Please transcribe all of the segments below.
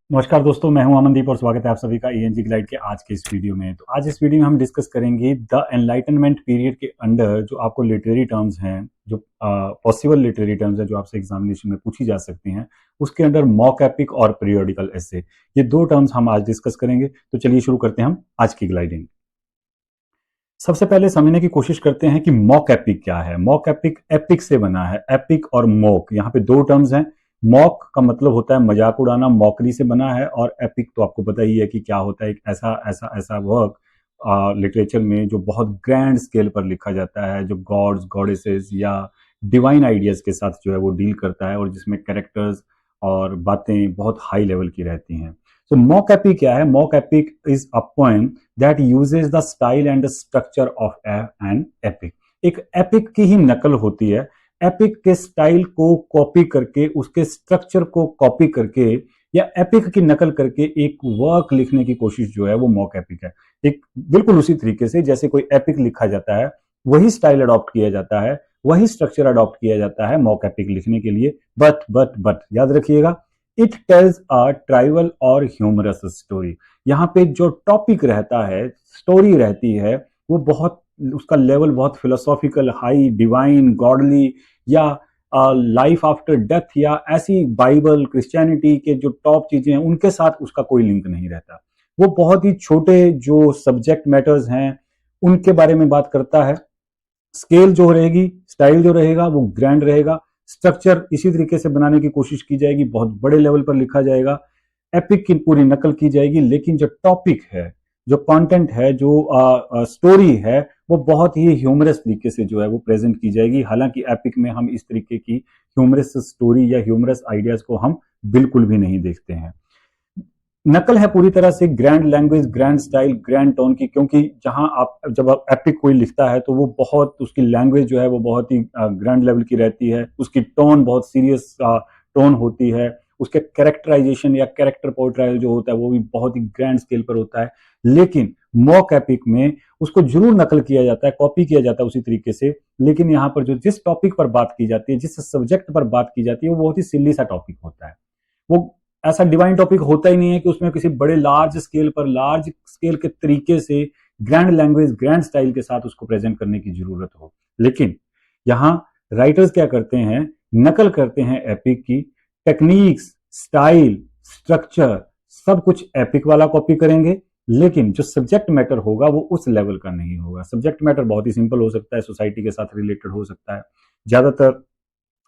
नमस्कार दोस्तों, मैं हूं अमनदीप और स्वागत है आप सभी का ईएनजी ग्लाइड के आज के इस वीडियो में। तो आज इस वीडियो में हम डिस्कस करेंगे द एनलाइटनमेंट पीरियड के अंडर जो आपको लिटरेरी टर्म्स हैं, जो पॉसिबल लिटरेरी टर्म्स हैं जो आपसे एग्जामिनेशन में पूछी जा सकती हैं, उसके अंडर मॉक एपिक और पीरियोडिकल एसे, ये दो टर्म्स हम आज डिस्कस करेंगे। तो चलिए शुरू करते हैं हम आज की ग्लाइडिंग। सबसे पहले समझने की कोशिश करते हैं कि मॉक एपिक क्या है। मॉक एपिक एपिक से बना है। एपिक और मॉक, यहाँ पे दो टर्म्स हैं। मॉक का मतलब होता है मजाक उड़ाना, मॉकरी से बना है। और एपिक तो आपको पता ही है कि क्या होता है, एक ऐसा ऐसा ऐसा वर्क लिटरेचर में जो बहुत ग्रैंड स्केल पर लिखा जाता है, जो गॉड्स गॉडेसेस या डिवाइन आइडियाज के साथ जो है वो डील करता है, और जिसमें कैरेक्टर्स और बातें बहुत हाई लेवल की रहती हैं। तो मॉक एपिक क्या है? Mock epic is a poem that uses the style and the structure of an epic। एक एपिक की ही नकल होती है। एपिक के स्टाइल को कॉपी करके, उसके स्ट्रक्चर को कॉपी करके या एपिक की नकल करके एक वर्क लिखने की कोशिश जो है वो मॉक एपिक है। एक बिल्कुल उसी तरीके से जैसे कोई एपिक लिखा जाता है, वही स्टाइल अडॉप्ट किया जाता है, वही स्ट्रक्चर अडॉप्ट किया जाता है मॉक एपिक लिखने के लिए। बट याद रखिएगा, इट टेल्स अ ट्राइवल और ह्यूमरस स्टोरी। यहाँ पे जो टॉपिक रहता है, स्टोरी रहती है, वो बहुत, उसका लेवल बहुत फिलोसॉफिकल, हाई, डिवाइन, गॉडली, या लाइफ आफ्टर डेथ, या ऐसी बाइबल क्रिश्चियनिटी के जो टॉप चीजें हैं उनके साथ उसका कोई लिंक नहीं रहता। वो बहुत ही छोटे जो सब्जेक्ट मैटर्स हैं उनके बारे में बात करता है। स्केल जो रहेगी, स्टाइल जो रहेगा वो ग्रैंड रहेगा। स्ट्रक्चर इसी तरीके से बनाने की कोशिश की जाएगी, बहुत बड़े लेवल पर लिखा जाएगा, एपिक की पूरी नकल की जाएगी। लेकिन जो टॉपिक है, जो कंटेंट है, जो स्टोरी है, वो बहुत ही ह्यूमरस तरीके से जो है वो प्रेजेंट की जाएगी। हालांकि एपिक में हम इस तरीके की ह्यूमरस स्टोरी या ह्यूमरस आइडियाज को हम बिल्कुल भी नहीं देखते हैं। नकल है पूरी तरह से grand language, grand style, grand tone की, क्योंकि जहां आप जब आप एपिक कोई लिखता है तो वो बहुत, उसकी लैंग्वेज जो है वो बहुत ही ग्रैंड लेवल की रहती है। उसकी टोन बहुत सीरियस टोन होती है। उसके कैरेक्टराइजेशन या कैरेक्टर पोर्ट्रायल जो होता है वो भी बहुत ही ग्रैंड स्केल पर होता है। लेकिन मॉक एपिक में उसको जरूर नकल किया जाता है, कॉपी किया जाता है उसी तरीके से। लेकिन यहाँ पर जो जिस टॉपिक पर बात की जाती है, जिस सब्जेक्ट पर बात की जाती है, वो बहुत ही सिल्ली सा टॉपिक होता है। वो ऐसा डिवाइन टॉपिक होता ही नहीं है कि उसमें किसी बड़े लार्ज स्केल पर, लार्ज स्केल के तरीके से ग्रैंड लैंग्वेज, ग्रैंड स्टाइल के साथ उसको प्रेजेंट करने की जरूरत हो। लेकिन यहाँ राइटर्स क्या करते हैं? नकल करते हैं एपिक की। टेक्निक्स, स्टाइल, स्ट्रक्चर, सब कुछ एपिक वाला कॉपी करेंगे। लेकिन जो सब्जेक्ट मैटर होगा वो उस लेवल का नहीं होगा। सब्जेक्ट मैटर बहुत ही सिंपल हो सकता है, सोसाइटी के साथ रिलेटेड हो सकता है। ज्यादातर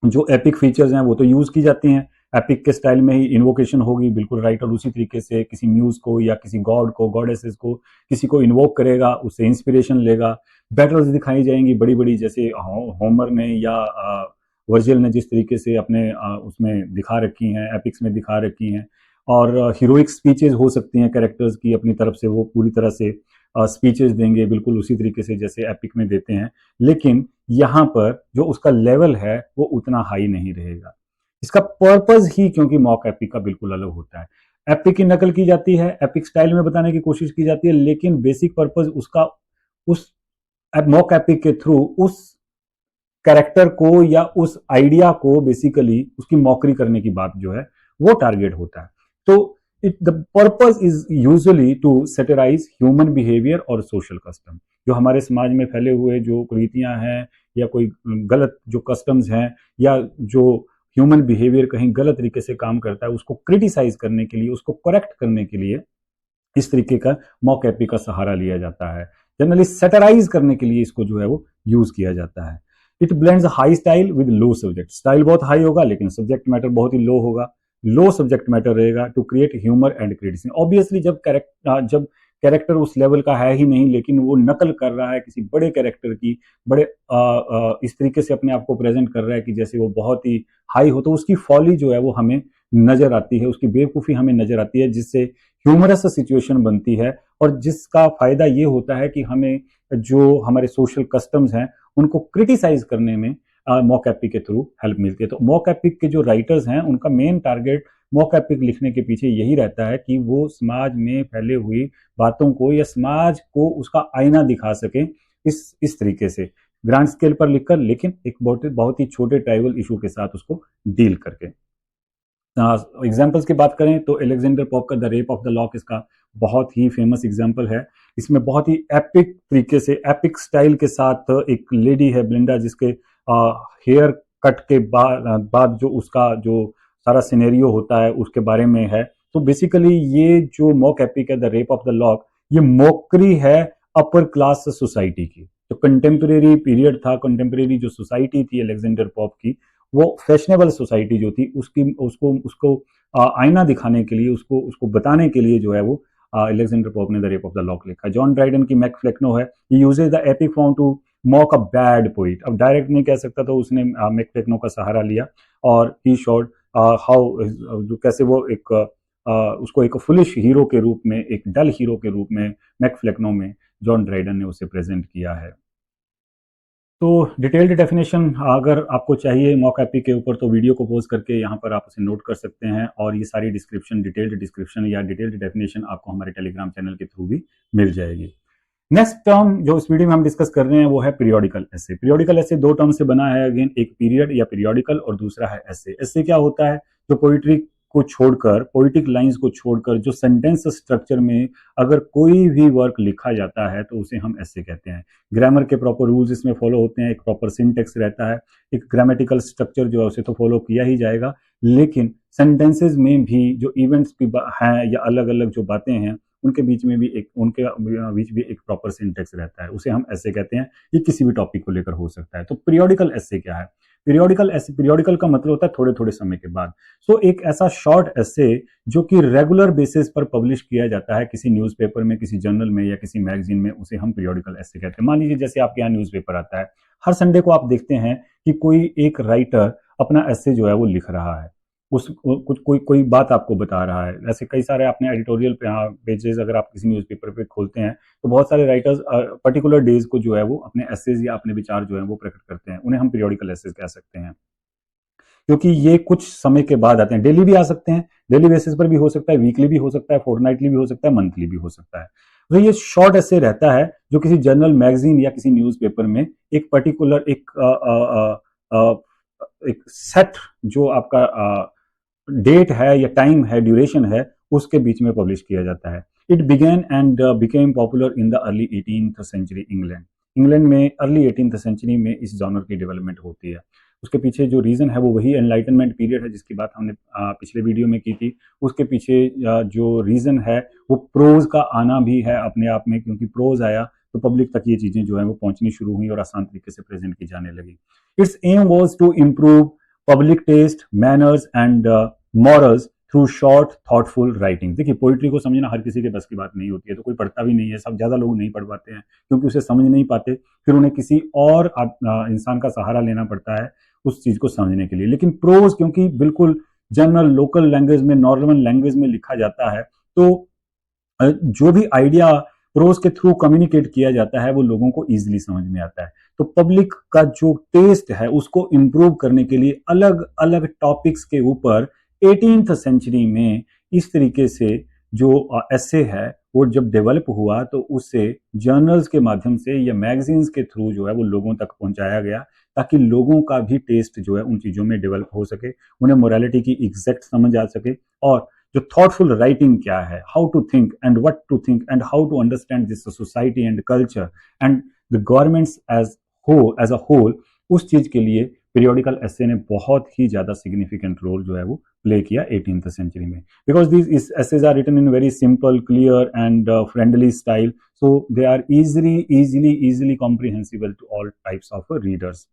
जो एपिक फीचर्स हैं वो तो यूज की जाती हैं। एपिक के स्टाइल में ही इन्वोकेशन होगी, बिल्कुल राइटर उसी तरीके से किसी म्यूज को या किसी गॉड को, गॉडेसेस को, किसी को इन्वोक करेगा, उससे इंस्पिरेशन लेगा। बैटल्स दिखाई जाएंगी बड़ी बड़ी, जैसे होमर ने या वर्जिल ने जिस तरीके से अपने उसमें दिखा रखी हैं, एपिक्स में दिखा रखी हैं। और हीरोइक स्पीचेस हो सकती हैं कैरेक्टर्स की अपनी तरफ से, वो पूरी तरह से स्पीचेस देंगे बिल्कुल उसी तरीके से जैसे एपिक में देते हैं। लेकिन यहाँ पर जो उसका लेवल है वो उतना हाई नहीं रहेगा। इसका पर्पज ही क्योंकि मॉक एपिक का बिल्कुल अलग होता है। एपिक की नकल की जाती है, एपिक स्टाइल में बताने की कोशिश की जाती है, लेकिन बेसिक पर्पज उसका उस मॉक एपिक के थ्रू उस कैरेक्टर को या उस आइडिया को बेसिकली उसकी मॉकरी करने की बात जो है वो टारगेट होता है। तो it the purpose is usually to satirize human behaviour और सोशल कस्टम। जो हमारे समाज में फैले हुए जो कुरीतियां हैं या कोई गलत जो कस्टम्स हैं या जो ह्यूमन बिहेवियर कहीं गलत तरीके से काम करता है, उसको क्रिटिसाइज करने के लिए, उसको करेक्ट करने के लिए इस तरीके का मॉक एपी का सहारा लिया जाता है। जनरली सेटराइज करने के लिए इसको जो है वो यूज किया जाता है। It blends high style with low subject. Style बहुत हाई होगा लेकिन सब्जेक्ट मैटर बहुत ही लो होगा। लो सब्जेक्ट मैटर रहेगा to create humour and criticism. Obviously जब कैरेक्टर उस लेवल का है ही नहीं, लेकिन वो नकल कर रहा है किसी बड़े कैरेक्टर की, बड़े इस तरीके से अपने आप को प्रेजेंट कर रहा है कि जैसे वो बहुत ही हाई हो, तो उसकी फॉली जो है वो हमें नजर आती है, उसकी बेवकूफ़ी हमें नजर आती है, जिससे ह्यूमरस सिचुएशन बनती है। और जिसका फायदा ये होता है कि हमें जो हमारे सोशल कस्टम्स हैं उनको क्रिटिसाइज करने में मॉक एपिक के थ्रू हेल्प मिलती है। तो मॉक एपिक के जो राइटर्स हैं उनका मेन टारगेट मॉक एपिक लिखने के पीछे यही रहता है कि वो समाज में फैले हुई बातों को या समाज को उसका आईना दिखा सके, इस तरीके से ग्रांड स्केल पर लिखकर, लेकिन एक बहुत बहुत ही छोटे ट्राइबल इशू के साथ उसको डील करके। एग्जाम्पल्स की बात करें तो एलेक्जेंडर पोप का the Rape of the lock इसका बहुत ही फेमस एग्जाम्पल है। इसमें बहुत ही एपिक तरीके से, एपिक स्टाइल के साथ एक लेडी है ब्लिंडा, जिसके हेयर कट के बाद जो उसका जो सारा सिनेरियो होता है उसके बारे में है। तो बेसिकली ये जो मॉक एपिक है the Rape of the lock, ये मॉकरी है अपर क्लास सोसाइटी की। तो कंटेम्प्रेरी पीरियड था, कंटेम्प्रेरी जो सोसाइटी थी अलेक्जेंडर पॉप की, वो फैशनेबल सोसाइटी जो थी उसकी उसको उसको आईना दिखाने के लिए, उसको उसको बताने के लिए जो है वो अलेक्जेंडर पॉप ने the Rape of the Lock लिखा। जॉन ड्राइडन की मैक फ्लेक्नो है, he uses the epic form to mock a bad poet. अब डायरेक्ट नहीं कह सकता तो उसने मैक फ्लेक्नो का सहारा लिया और ही शोड हाउ कैसे वो एक उसको एक फुलिश हीरो के रूप में, एक डल हीरो के रूप में मैक फ्लेक्नो में जॉन ड्राइडन ने उसे प्रेजेंट किया है। तो डिटेल्ड डेफिनेशन अगर आपको चाहिए मॉक एपी के ऊपर तो वीडियो को पॉज करके यहाँ पर आप उसे नोट कर सकते हैं, और ये सारी डिस्क्रिप्शन, डिटेल्ड डिस्क्रिप्शन या डिटेल्ड डेफिनेशन आपको हमारे टेलीग्राम चैनल के थ्रू भी मिल जाएगी। नेक्स्ट टर्म जो इस वीडियो में हम डिस्कस कर रहे हैं वो है पीरियोडिकल एसे। पीरियोडिकल एसे दो टर्म से बना है, अगेन एक पीरियड या पीरियोडिकल और दूसरा है एसे। एसे क्या होता है? जो पोइट्री को छोड़कर, पोइटिक लाइंस को छोड़कर जो सेंटेंस स्ट्रक्चर में अगर कोई भी वर्क लिखा जाता है तो उसे हम एसे कहते हैं। ग्रामर के प्रॉपर रूल्स इसमें फॉलो होते हैं, एक प्रॉपर सिंटेक्स रहता है, एक ग्रामेटिकल स्ट्रक्चर जो है उसे तो फॉलो किया ही जाएगा, लेकिन सेंटेंसेज में भी जो इवेंट्स भी हैं या अलग अलग जो बातें हैं उनके बीच में भी एक, उनके बीच भी एक प्रॉपर सिंटेक्स रहता है, उसे हम ऐसे कहते हैं। ये किसी भी टॉपिक को लेकर हो सकता है। तो पीरियोडिकल ऐसे क्या है? पीरियोडिकल ऐसे, पीरियोडिकल का मतलब होता है थोड़े थोड़े समय के बाद। सो एक ऐसा शॉर्ट ऐसे जो कि रेगुलर बेसिस पर पब्लिश किया जाता है किसी न्यूज़पेपर में, किसी जर्नल में या किसी मैगजीन में, उसे हम पीरियोडिकल ऐसे कहते हैं। मान लीजिए जैसे आपके यहाँ न्यूज़पेपर आता है, हर संडे को आप देखते हैं कि कोई एक राइटर अपना ऐसे जो है वो लिख रहा है, उस कुछ कोई कोई बात आपको बता रहा है। ऐसे कई सारे अपने एडिटोरियल पे पेजेस अगर आप किसी न्यूज़पेपर पे खोलते हैं तो बहुत सारे राइटर्स पर्टिकुलर डेज को जो है वो अपने एसेज या अपने विचार जो है वो प्रकट करते हैं, उन्हें हम पीरियोडिकल एसेज कह सकते हैं। क्योंकि ये कुछ समय के बाद आते हैं, डेली भी आ सकते हैं, डेली बेसिस पर भी हो सकता है, वीकली भी हो सकता है, फोर्टनाइटली भी हो सकता है, मंथली भी हो सकता है। तो ये शॉर्ट ऐसे रहता है जो किसी जर्नल, मैगजीन या किसी न्यूज़पेपर में एक पर्टिकुलर एक सेट जो आपका डेट है या टाइम है, ड्यूरेशन है, उसके बीच में पब्लिश किया जाता है। It began and became popular in the early 18th century England. England में अर्ली 18th सेंचुरी में इस जॉनर की डेवलपमेंट होती है। उसके पीछे जो रीज़न है वो वही एनलाइटनमेंट पीरियड है जिसकी बात हमने पिछले वीडियो में की थी। उसके पीछे जो रीज़न है वो प्रोज का आना भी है अपने आप में, क्योंकि प्रोज आया तो पब्लिक तक ये चीज़ें जो है वो पहुंचनी शुरू हुई और आसान तरीके से प्रेजेंट की जाने लगी। Its aim was to improve public taste, manners and morals through short thoughtful writing. देखिए पोइट्री को समझना हर किसी के बस की बात नहीं होती है, तो कोई पढ़ता भी नहीं है, सब ज़्यादा लोग नहीं पढ़ पाते हैं क्योंकि उसे समझ नहीं पाते, फिर उन्हें किसी और इंसान का सहारा लेना पड़ता है उस चीज़ को समझने के लिए। लेकिन प्रोज क्योंकि बिल्कुल जनरल लोकल लैंग्वेज में, नॉर्मल लैंग्वेज में लिखा जाता है, तो जो भी आइडिया प्रोज के थ्रू कम्युनिकेट किया जाता है वो लोगों को इजीली समझ में आता है। तो पब्लिक का जो टेस्ट है उसको इम्प्रूव करने के लिए अलग अलग टॉपिक्स के ऊपर 18th सेंचुरी में इस तरीके से जो ऐसे है वो जब डेवलप हुआ तो उससे जर्नल्स के माध्यम से या मैगजीन्स के थ्रू जो है वो लोगों तक पहुंचाया गया, ताकि लोगों का भी टेस्ट जो है उन चीज़ों में डेवलप हो सके, उन्हें मोरालिटी की एग्जैक्ट समझ आ सके, और जो थॉटफुल राइटिंग क्या है, how to think and what to think and how to understand this society and culture and the governments as a whole, उस चीज के लिए पीरियोडिकल एसे ने बहुत ही ज्यादा सिग्निफिकेंट रोल जो है वो प्ले किया 18th सेंचुरी में। Because these essays are written in very simple, clear and friendly style, so they are easily comprehensible to all types of readers.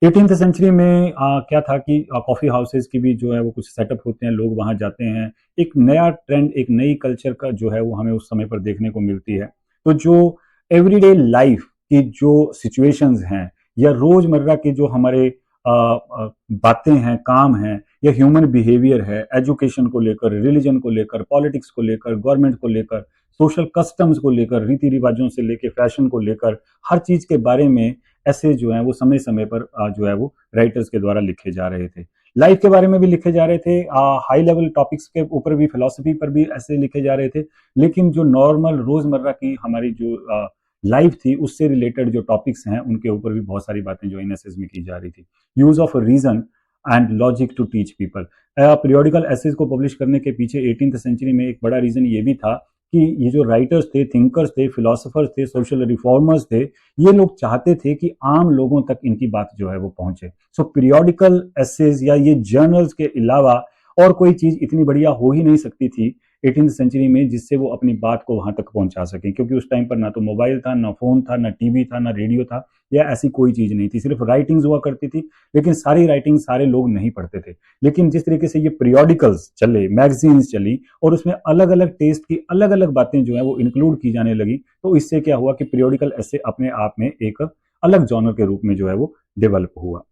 18th century में क्या था कि कॉफ़ी हाउसेज की भी जो है वो कुछ सेटअप होते हैं, लोग वहाँ जाते हैं, एक नया ट्रेंड, एक नई कल्चर का जो है वो हमें उस समय पर देखने को मिलती है। तो जो एवरीडे लाइफ की जो सिचुएशंस हैं या रोज़मर्रा की जो हमारे बातें हैं, काम हैं या ह्यूमन बिहेवियर है, एजुकेशन को लेकर, रिलीजन को लेकर, पॉलिटिक्स को लेकर, गवर्नमेंट को लेकर, सोशल कस्टम्स को लेकर, रीति रिवाजों से लेकर फैशन को लेकर, हर चीज़ के बारे में ऐसे जो है वो समय समय पर जो है वो राइटर्स के द्वारा लिखे जा रहे थे। लाइफ के बारे में भी लिखे जा रहे थे, हाई लेवल टॉपिक्स के ऊपर भी, फिलोसफी पर भी ऐसे लिखे जा रहे थे, लेकिन जो नॉर्मल रोजमर्रा की हमारी जो लाइफ थी उससे रिलेटेड जो टॉपिक्स हैं उनके ऊपर भी बहुत सारी बातें जो इन एसेज में की जा रही थी। Use of reason and logic to teach people. Periodical essays को पब्लिश करने के पीछे 18th सेंचुरी में एक बड़ा रीजन ये भी था कि ये जो राइटर्स थे, थिंकर्स थे, फिलोसोफर्स थे, सोशल रिफॉर्मर्स थे, ये लोग चाहते थे कि आम लोगों तक इनकी बात जो है वो पहुंचे। सो पीरियोडिकल एसेज या ये जर्नल्स के अलावा और कोई चीज इतनी बढ़िया हो ही नहीं सकती थी 18th सेंचुरी में जिससे वो अपनी बात को वहां तक पहुंचा सके, क्योंकि उस टाइम पर ना तो मोबाइल था, ना फोन था, ना टीवी था, ना रेडियो था, या ऐसी कोई चीज नहीं थी। सिर्फ राइटिंग्स हुआ करती थी, लेकिन सारी राइटिंग सारे लोग नहीं पढ़ते थे। लेकिन जिस तरीके से ये पीरियोडिकल्स चले, मैगजीन्स चली, और उसमें अलग अलग टेस्ट की अलग अलग बातें जो है वो इंक्लूड की जाने लगी, तो इससे क्या हुआ कि पीरियोडिकल ऐसे अपने आप में एक अलग जॉनर के रूप में जो है वो डेवलप हुआ।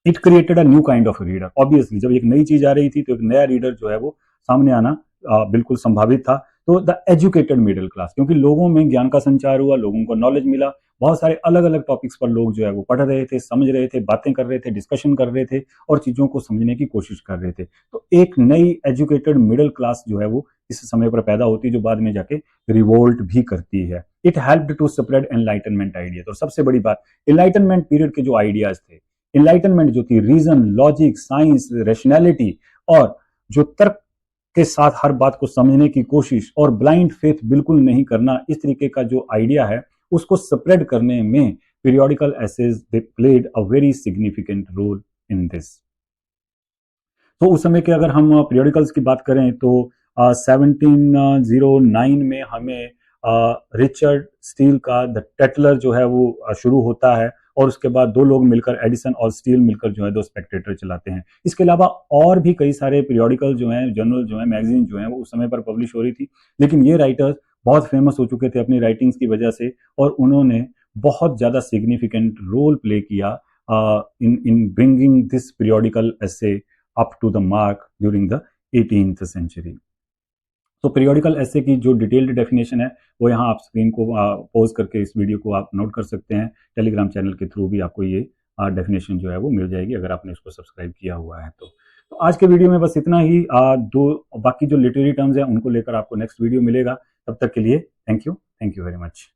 It created a new kind of reader. Obviously जब एक नई चीज आ रही थी तो एक नया रीडर जो है वो सामने आना बिल्कुल संभावित था। तो द एजुकेटेड मिडिल क्लास, क्योंकि लोगों में ज्ञान का संचार हुआ, लोगों को नॉलेज मिला, बहुत सारे अलग अलग टॉपिक्स पर लोग जो है वो पढ़ रहे थे, समझ रहे थे, बातें कर रहे थे, डिस्कशन कर रहे थे, और चीजों को समझने की कोशिश कर रहे थे। तो एक नई एजुकेटेड मिडिल क्लास जो है वो इस समय पर पैदा होती है, जो बाद में जाके रिवोल्ट भी करती है। It helped to spread enlightenment idea. तो सबसे बड़ी बात, एनलाइटनमेंट पीरियड के जो आइडियाज थे, इनलाइटनमेंट जो थी, रीजन, लॉजिक, साइंस, रैशनैलिटी, और जो तर्क के साथ हर बात को समझने की कोशिश, और ब्लाइंड फेथ बिल्कुल नहीं करना, इस तरीके का जो आइडिया है उसको स्प्रेड करने में periodical essays they played a very significant role in this. तो उस समय के अगर हम पीरियोडिकल्स की बात करें तो 1709 में हमें रिचर्ड स्टील का द टेटलर जो है वो शुरू होता है, और उसके बाद दो लोग मिलकर, एडिसन और स्टील मिलकर जो है दो स्पेक्टेटर चलाते हैं। इसके अलावा और भी कई सारे पीरियोडिकल जो हैं, जर्नल जो हैं, मैगजीन जो हैं, वो उस समय पर पब्लिश हो रही थी, लेकिन ये राइटर्स बहुत फेमस हो चुके थे अपनी राइटिंग्स की वजह से, और उन्होंने बहुत ज़्यादा सिग्निफिकेंट रोल प्ले किया in bringing this periodical essay up to the mark during the 18th century। तो पीरियोडिकल एसे की जो डिटेल्ड डेफिनेशन है वो यहाँ आप स्क्रीन को पॉज करके इस वीडियो को आप नोट कर सकते हैं। टेलीग्राम चैनल के थ्रू भी आपको ये डेफिनेशन जो है वो मिल जाएगी अगर आपने उसको सब्सक्राइब किया हुआ है तो आज के वीडियो में बस इतना ही। दो बाकी जो लिटरेरी टर्म्स हैं उनको लेकर आपको नेक्स्ट वीडियो मिलेगा। तब तक के लिए थैंक यू वेरी मच।